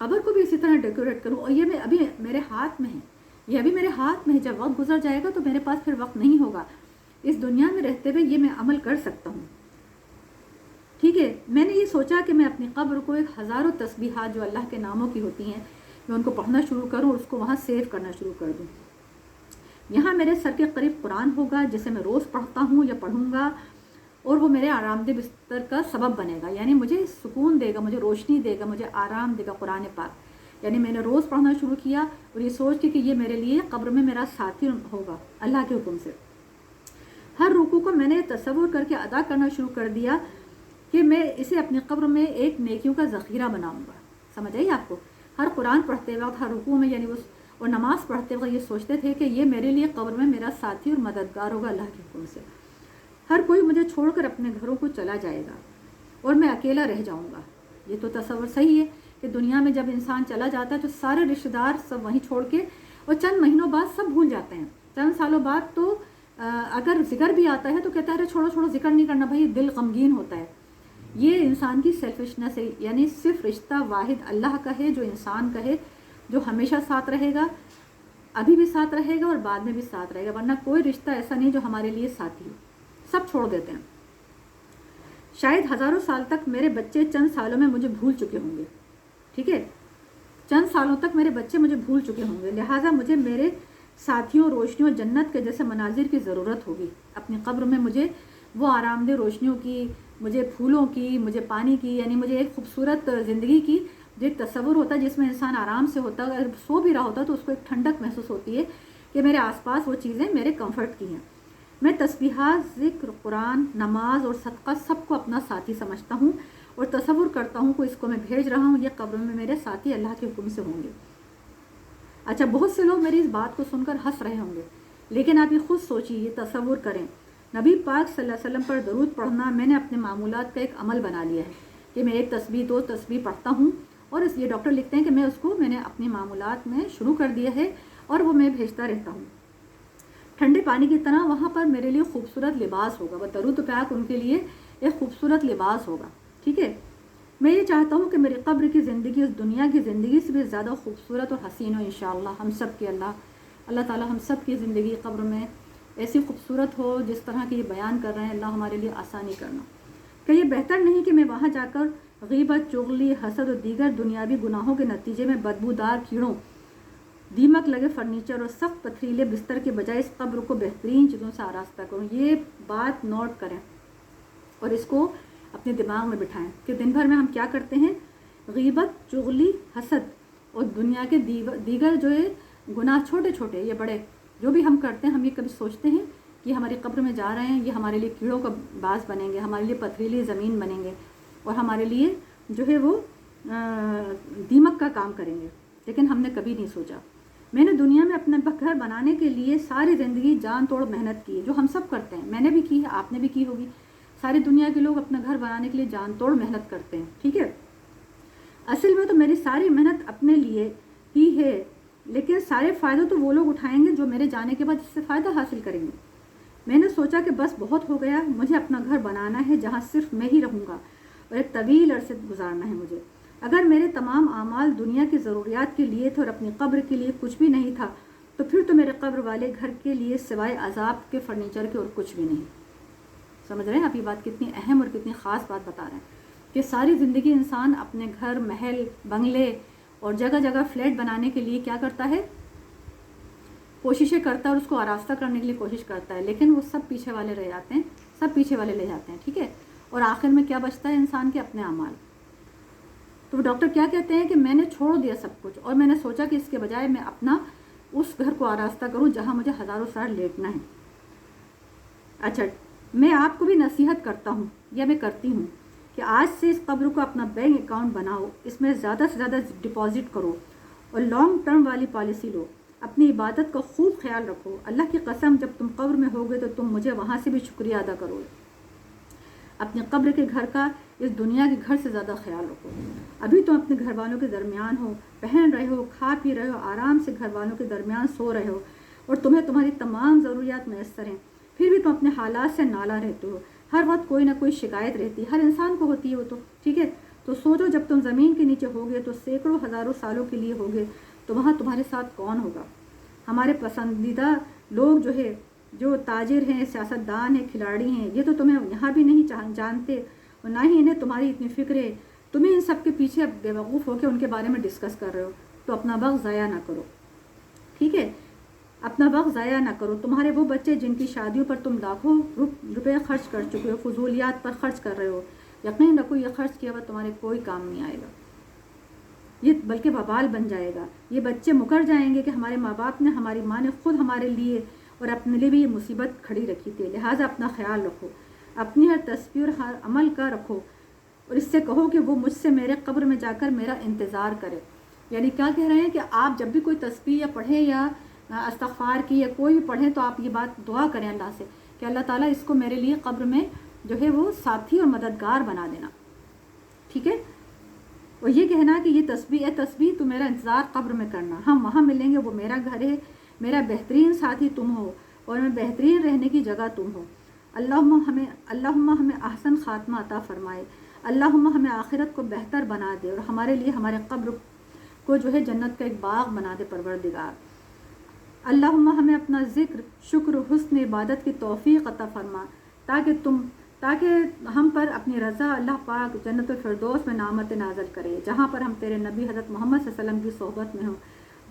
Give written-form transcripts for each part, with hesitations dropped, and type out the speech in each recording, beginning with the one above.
قبر کو بھی اسی طرح ڈیکوریٹ کروں، اور یہ میں ابھی میرے ہاتھ میں ہے، یہ ابھی میرے ہاتھ میں ہے. جب وقت گزر جائے گا تو میرے پاس پھر وقت نہیں ہوگا. اس دنیا میں رہتے ہوئے یہ میں عمل کر سکتا ہوں. ٹھیک ہے. میں نے یہ سوچا کہ میں اپنی قبر کو 1000 تسبیحات جو اللہ کے ناموں کی ہوتی ہیں میں ان کو پڑھنا شروع کروں اور اس کو وہاں سیو کرنا شروع کر دوں. یہاں میرے سر کے قریب قرآن ہوگا جسے میں روز پڑھتا ہوں یا پڑھوں گا، اور وہ میرے آرام دہ بستر کا سبب بنے گا. یعنی مجھے سکون دے گا، مجھے روشنی دے گا، مجھے آرام دے گا قرآن پاک. یعنی میں نے روز پڑھنا شروع کیا اور یہ سوچ کے کہ یہ میرے لیے قبر میں میرا ساتھی ہوگا اللہ کے حکم سے. ہر رکوع کو میں نے تصور کر کے ادا کرنا شروع کر دیا کہ میں اسے اپنی قبر میں ایک نیکیوں کا ذخیرہ بناؤں گا. سمجھ آئی آپ کو؟ ہر قرآن پڑھتے وقت، ہر رکوع میں، یعنی اور نماز پڑھتے وقت یہ سوچتے تھے کہ یہ میرے لیے قبر میں میرا ساتھی اور مددگار ہوگا اللہ کے حکم سے. ہر کوئی مجھے چھوڑ کر اپنے گھروں کو چلا جائے گا اور میں اکیلا رہ جاؤں گا. یہ تو تصور صحیح ہے کہ دنیا میں جب انسان چلا جاتا ہے تو سارے رشتہ دار سب وہیں چھوڑ کے، اور چند مہینوں بعد سب بھول جاتے ہیں. چند سالوں بعد تو اگر ذکر بھی آتا ہے تو کہتا ہے چھوڑو ذکر نہیں کرنا بھائی، دل غمگین ہوتا ہے. یہ انسان کی سیلفشنس ہے. یعنی صرف رشتہ واحد اللہ کا ہے جو انسان کا ہے، جو ہمیشہ ساتھ رہے گا، ابھی بھی ساتھ رہے گا اور بعد میں بھی ساتھ رہے گا. ورنہ کوئی رشتہ ایسا نہیں جو ہمارے لیے ساتھی ہو. سب چھوڑ دیتے ہیں. شاید ہزاروں سال تک میرے بچے چند سالوں میں مجھے بھول چکے ہوں گے. ٹھیک ہے. چند سالوں تک میرے بچے مجھے بھول چکے ہوں گے. لہٰذا مجھے میرے ساتھیوں، روشنیوں، جنت کے جیسے مناظر کی ضرورت ہوگی. اپنی قبر میں مجھے وہ آرام دہ روشنیوں کی، مجھے پھولوں کی، مجھے پانی کی، یعنی مجھے ایک خوبصورت زندگی کی جو ایک تصور ہوتا ہے جس میں انسان آرام سے ہوتا ہے. اگر سو بھی رہا ہوتا تو اس کو ایک ٹھنڈک محسوس ہوتی ہے کہ میرے آس پاس وہ چیزیں میرے کمفرٹ کی ہیں. میں تسبیحات، ذکر، قرآن، نماز اور صدقہ سب کو اپنا ساتھی سمجھتا ہوں اور تصور کرتا ہوں کہ اس کو میں بھیج رہا ہوں، یہ قبر میں میرے ساتھی اللہ کے حکم سے ہوں گے. اچھا، بہت سے لوگ میری اس بات کو سن کر ہنس رہے ہوں گے، لیکن آپ یہ خود سوچیے، یہ تصور کریں. نبی پاک صلی اللہ علیہ وسلم پر درود پڑھنا میں نے اپنے معمولات کا ایک عمل بنا لیا ہے کہ میں ایک تسبیح، 2 تسبیح پڑھتا ہوں، اور یہ ڈاکٹر لکھتے ہیں کہ میں نے اپنی معمولات میں شروع کر دیا ہے اور وہ میں بھیجتا رہتا ہوں. ٹھنڈے پانی کی طرح وہاں پر میرے لیے خوبصورت لباس ہوگا. وہ درود پاک ان کے لیے ایک خوبصورت لباس ہوگا. ٹھیک ہے. میں یہ چاہتا ہوں کہ میری قبر کی زندگی اس دنیا کی زندگی سے بھی زیادہ خوبصورت اور حسین ہو انشاءاللہ. ہم سب کے اللہ تعالی ہم سب کی زندگی قبر میں ایسی خوبصورت ہو جس طرح کی یہ بیان کر رہے ہیں. اللہ ہمارے لیے آسانی کرنا. کہ یہ بہتر نہیں کہ میں وہاں جا کر غیبت، چغلی، حسد اور دیگر دنیاوی گناہوں کے نتیجے میں بدبودار کیڑوں، دیمک لگے فرنیچر اور سخت پتھریلے بستر کے بجائے اس قبر کو بہترین چیزوں سے آراستہ کروں. یہ بات نوٹ کریں اور اس کو اپنے دماغ میں بٹھائیں کہ دن بھر میں ہم کیا کرتے ہیں. غیبت، چغلی، حسد اور دنیا کے دیگر جو ہے گناہ، چھوٹے چھوٹے یہ بڑے جو بھی ہم کرتے ہیں، ہم یہ کبھی سوچتے ہیں کہ ہماری قبر میں جا رہے ہیں، یہ ہمارے لیے کیڑوں کا باعث بنیں گے، ہمارے لیے پتھریلی زمین بنیں گے اور ہمارے لیے جو ہے وہ دیمک کا کام کریں گے. لیکن ہم نے کبھی نہیں سوچا. میں نے دنیا میں اپنا گھر بنانے کے لیے ساری زندگی جان توڑ محنت کی ہے، جو ہم سب کرتے ہیں. میں نے بھی کی ہے، آپ نے بھی کی ہوگی. ساری دنیا کے لوگ اپنا گھر بنانے کے لیے جان توڑ محنت کرتے ہیں. ٹھیک ہے. اصل میں تو میری ساری محنت اپنے لیے ہی ہے، لیکن سارے فائدے تو وہ لوگ اٹھائیں گے جو میرے جانے کے بعد اس سے فائدہ حاصل کریں گے. میں نے سوچا کہ بس بہت ہو گیا، مجھے اپنا گھر بنانا ہے جہاں صرف میں ہی رہوں گا اور ایک طویل عرصے گزارنا ہے مجھے. اگر میرے تمام اعمال دنیا کی ضروریات کے لیے تھے اور اپنی قبر کے لیے کچھ بھی نہیں تھا، تو پھر تو میرے قبر والے گھر کے لیے سوائے عذاب کے فرنیچر کے اور کچھ بھی نہیں. سمجھ رہے ہیں آپ یہ بات کتنی اہم اور کتنی خاص بات بتا رہے ہیں کہ ساری زندگی انسان اپنے گھر، محل، بنگلے اور جگہ جگہ فلیٹ بنانے کے لیے کیا کرتا ہے؟ کوششیں کرتا ہے اور اس کو آراستہ کرنے کے لیے کوشش کرتا ہے، لیکن وہ سب پیچھے والے رہ جاتے ہیں، سب پیچھے والے لے جاتے ہیں. ٹھیک ہے. اور آخر میں کیا بچتا ہے انسان کے؟ اپنے اعمال. تو ڈاکٹر کیا کہتے ہیں کہ میں نے چھوڑ دیا سب کچھ اور میں نے سوچا کہ اس کے بجائے میں اپنا اس گھر کو آراستہ کروں جہاں مجھے ہزاروں سال لیٹنا ہے. اچھا، میں آپ کو بھی نصیحت کرتا ہوں یا میں کرتی ہوں کہ آج سے اس قبر کو اپنا بینک اکاؤنٹ بناؤ، اس میں زیادہ سے زیادہ ڈپازٹ کرو اور لانگ ٹرم والی پالیسی لو. اپنی عبادت کا خوب خیال رکھو. اللہ کی قسم جب تم قبر میں ہوگے تو تم مجھے وہاں سے بھی شکریہ ادا کرو. اپنے قبر کے گھر کا اس دنیا کے گھر سے زیادہ خیال رکھو. ابھی تم اپنے گھر والوں کے درمیان ہو، پہن رہے ہو، کھا پی رہے ہو، آرام سے گھر والوں کے درمیان سو رہے ہو اور تمہیں تمہاری تمام ضروریات میسر ہیں، پھر بھی تم اپنے حالات سے نالا رہتے ہو. ہر وقت کوئی نہ کوئی شکایت رہتی ہے، ہر انسان کو ہوتی ہے وہ تو. ٹھیک ہے. تو سوچو جب تم زمین کے نیچے ہوگے تو سینکڑوں ہزاروں سالوں کے لیے ہوگے، تو وہاں تمہارے ساتھ کون ہوگا؟ ہمارے پسندیدہ لوگ جو تاجر ہیں، سیاستدان ہیں، کھلاڑی ہیں، یہ تو تمہیں یہاں بھی نہیں جانتے اور نہ ہی انہیں تمہاری اتنی فکر ہے، تمہیں ان سب کے پیچھے اب بیوقوف ہو کے ان کے بارے میں ڈسکس کر رہے ہو۔ تو اپنا وقت ضائع نہ کرو، ٹھیک ہے؟ اپنا وقت ضائع نہ کرو۔ تمہارے وہ بچے جن کی شادیوں پر تم لاکھوں روپے خرچ کر چکے ہو، فضولیات پر خرچ کر رہے ہو، یقین رکھو یہ خرچ کیا ہوا تمہارے کوئی کام نہیں آئے گا، یہ بلکہ وبال بن جائے گا۔ یہ بچے مکر جائیں گے کہ ہمارے ماں باپ نے، ہماری ماں نے خود ہمارے لیے اور اپنے لیے بھی یہ مصیبت کھڑی رکھی تھی، لہٰذا اپنا خیال رکھو، اپنی ہر تصویر ہر عمل کا رکھو، اور اس سے کہو کہ وہ مجھ سے میرے قبر میں جا کر میرا انتظار کرے۔ یعنی کیا کہہ رہے ہیں کہ آپ جب بھی کوئی تسبیح یا پڑھیں یا استغفار کی یا کوئی بھی پڑھیں تو آپ یہ بات دعا کریں اللہ سے کہ اللہ تعالیٰ اس کو میرے لیے قبر میں جو ہے وہ ساتھی اور مددگار بنا دینا، ٹھیک ہے؟ اور یہ کہنا کہ یہ تسبیح تو میرا انتظار قبر میں کرنا، ہم وہاں ملیں گے، وہ میرا گھر ہے، میرا بہترین ساتھی تم ہو اور میں بہترین رہنے کی جگہ تم ہو۔ اللہم ہمیں احسن خاتمہ عطا فرمائے، اللہم ہمیں آخرت کو بہتر بنا دے اور ہمارے لیے ہمارے قبر کو جو ہے جنت کا ایک باغ بنا دے پروردگار۔ اللہم ہمیں اپنا ذکر، شکر و حسن عبادت کی توفیق عطا فرما تاکہ ہم پر اپنی رضا اللہ پاک جنت الفردوس میں نعمت نازل کرے، جہاں پر ہم تیرے نبی حضرت محمد صلی اللہ علیہ وسلم کی صحبت میں ہوں،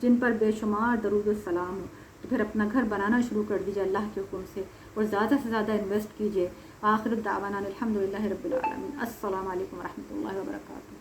جن پر بے شمار درود السلام ہو۔ تو پھر اپنا گھر بنانا شروع کر دیجیے اللہ کے حکم سے، اور زیادہ سے زیادہ انویسٹ کیجیے۔ آخر دعوانا الحمدللہ رب العالمین۔ السلام علیکم ورحمۃ اللہ وبرکاتہ۔